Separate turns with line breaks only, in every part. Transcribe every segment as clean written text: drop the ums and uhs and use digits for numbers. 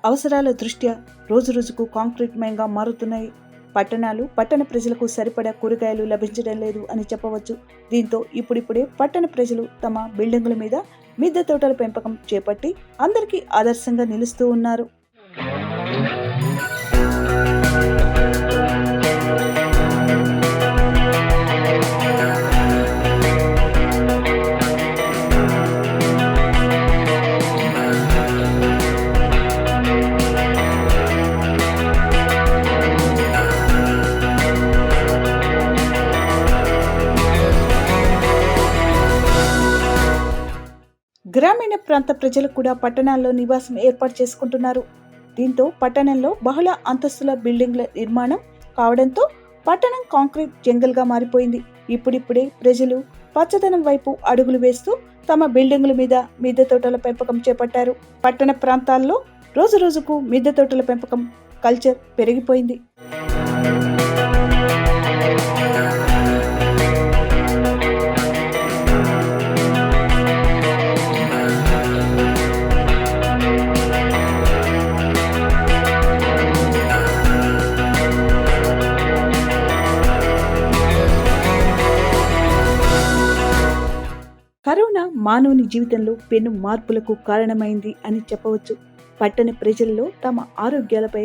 అవసరాల దృష్ట్యా రోజురోజుకు కాంక్రీట్మయంగా మారుతున్నాయి. పట్టణ ప్రజలకు సరిపడా కూరగాయలు లభించడం లేదు అని చెప్పవచ్చు. దీంతో ఇప్పుడిప్పుడే పట్టణ ప్రజలు తమ బిల్డింగుల మీద మిద్దె తోటల పెంపకం చేపట్టి అందరికీ ఆదర్శంగా నిలుస్తూ ఉన్నారు. గ్రామీణ ప్రాంత ప్రజలు కూడా పట్టణాల్లో నివాసం ఏర్పాటు చేసుకుంటున్నారు. దీంతో పట్టణంలో బహుళ అంతస్తుల బిల్డింగ్ల నిర్మాణం కావడంతో పట్టణం కాంక్రీట్ జంగల్గా మారిపోయింది. ఇప్పుడిప్పుడే ప్రజలు పచ్చదనం వైపు అడుగులు వేస్తూ తమ బిల్డింగుల మీద మిద్దె తోటల పెంపకం చేపట్టారు. పట్టణ ప్రాంతాల్లో రోజురోజుకు మిద్దె తోటల పెంపకం కల్చర్ పెరిగిపోయింది. కరోనా మానవుని జీవితంలో పెను మార్పులకు కారణమైంది అని చెప్పవచ్చు. పట్టణ ప్రజల్లో తమ ఆరోగ్యాలపై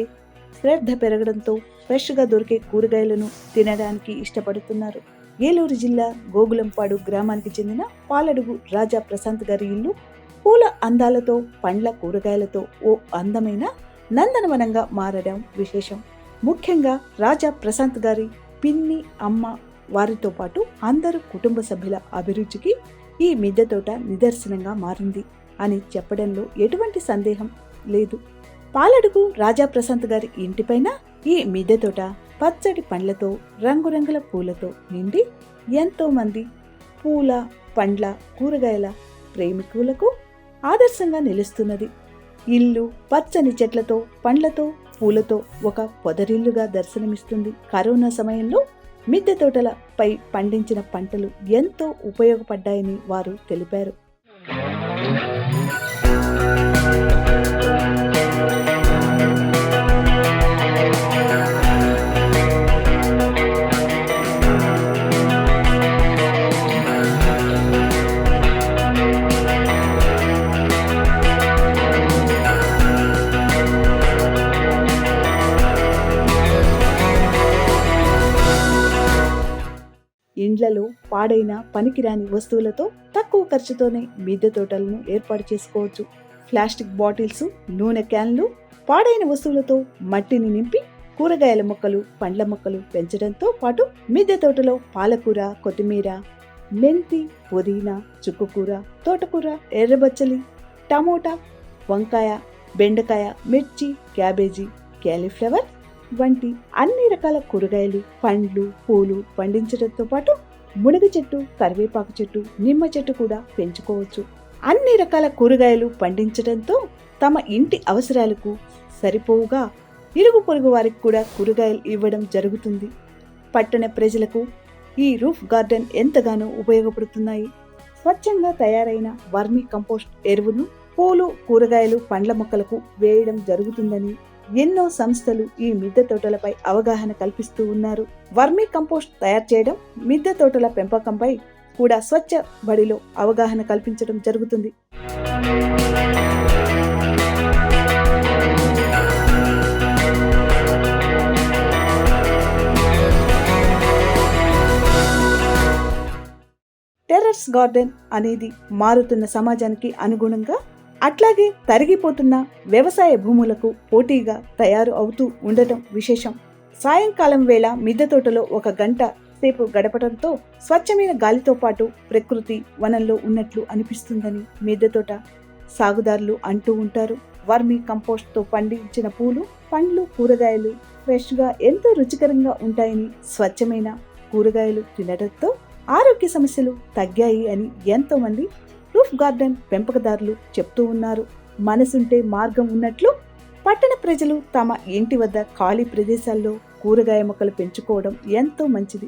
శ్రద్ధ పెరగడంతో ఫ్రెష్గా దొరికే కూరగాయలను తినడానికి ఇష్టపడుతున్నారు. ఏలూరు జిల్లా గోగులంపాడు గ్రామానికి చెందిన పాలడుగు రాజా ప్రశాంత్ గారి ఇల్లు పూల అందాలతో, పండ్ల కూరగాయలతో ఓ అందమైన నందనవనంగా మారడం విశేషం. ముఖ్యంగా రాజా ప్రశాంత్ గారి పిన్ని, అమ్మ వారితో పాటు అందరూ కుటుంబ సభ్యుల అభిరుచికి ఈ మిద్దె తోట నిదర్శనంగా మారింది అని చెప్పడంలో ఎటువంటి సందేహం లేదు. పాలడుగు రాజా ప్రశాంత్ గారి ఇంటిపైన ఈ మిద్దె తోట పచ్చడి పండ్లతో, రంగురంగుల పూలతో నిండి ఎంతో మంది పూల, పండ్ల, కూరగాయల ప్రేమికులకు ఆదర్శంగా నిలుస్తున్నది. ఇల్లు పచ్చని చెట్లతో, పండ్లతో, పూలతో ఒక పొదరిల్లుగా దర్శనమిస్తుంది. కరోనా సమయంలో మిద్దె తోటలపై పండించిన పంటలు ఎంతో ఉపయోగపడ్డాయని వారు తెలిపారు. ఇండ్లలో పాడైన పనికిరాని వస్తువులతో తక్కువ ఖర్చుతోనే మిద్దె తోటలను ఏర్పాటు చేసుకోవచ్చు. ప్లాస్టిక్ బాటిల్స్, నూనె క్యాన్లు, పాడైన వస్తువులతో మట్టిని నింపి కూరగాయల మొక్కలు, పండ్ల మొక్కలు పెంచడంతో పాటు మిద్దె తోటలో పాలకూర, కొత్తిమీర, మెంతి, పుదీనా, చుక్కకూర, తోటకూర, ఎర్రబచ్చలి, టమోటా, వంకాయ, బెండకాయ, మిర్చి, క్యాబేజీ, క్యాలీఫ్లవర్ వంటి అన్ని రకాల కూరగాయలు, పండ్లు, పూలు పండించడంతో పాటు మునగ చెట్టు, కరివేపాకు చెట్టు, నిమ్మ చెట్టు కూడా పెంచుకోవచ్చు. అన్ని రకాల కూరగాయలు పండించడంతో తమ ఇంటి అవసరాలకు సరిపోవుగా ఇరుగు పొరుగు వారికి కూడా కూరగాయలు ఇవ్వడం జరుగుతుంది. పట్టణ ప్రజలకు ఈ రూఫ్ గార్డెన్ ఎంతగానో ఉపయోగపడుతున్నాయి. స్వచ్ఛంగా తయారైన వర్మీ కంపోస్ట్ ఎరువును పూలు, కూరగాయలు, పండ్ల మొక్కలకు వేయడం జరుగుతుందని ఎన్నో సంస్థలు ఈ మిద్దె తోటలపై అవగాహన కల్పిస్తూ ఉన్నారు. వర్మీ కంపోస్ట్ తయారు చేయడం, మిద్దె తోటల పెంపకంపై కూడా స్వచ్ఛ బడిలో అవగాహన కల్పించడం జరుగుతుంది. టెర్రస్ గార్డెన్ అనేది మారుతున్న సమాజానికి అనుగుణంగా, అట్లాగే తరిగిపోతున్న వ్యవసాయ భూములకు పోటీగా తయారు అవుతూ ఉండటం విశేషం. సాయంకాలం వేళ మిద్దె తోటలో 1 గంట సేపు గడపడంతో స్వచ్ఛమైన గాలితో పాటు ప్రకృతి వనంలో ఉన్నట్లు అనిపిస్తుందని మిద్దె తోట సాగుదారులు అంటూ ఉంటారు. వర్మీ కంపోస్ట్ తో పండించిన పూలు, పండ్లు, కూరగాయలు ఫ్రెష్గా ఎంతో రుచికరంగా ఉంటాయని, స్వచ్ఛమైన కూరగాయలు తినడంతో ఆరోగ్య సమస్యలు తగ్గాయి అని ఎంతో మంది రూఫ్ గార్డెన్ పెంపకదారులు చెప్తూ ఉన్నారు. మనసుంటే మార్గం ఉన్నట్లు పట్టణ ప్రజలు తమ ఇంటి వద్ద ఖాళీ ప్రదేశాల్లో కూరగాయ మొక్కలు పెంచుకోవడం ఎంతో మంచిది.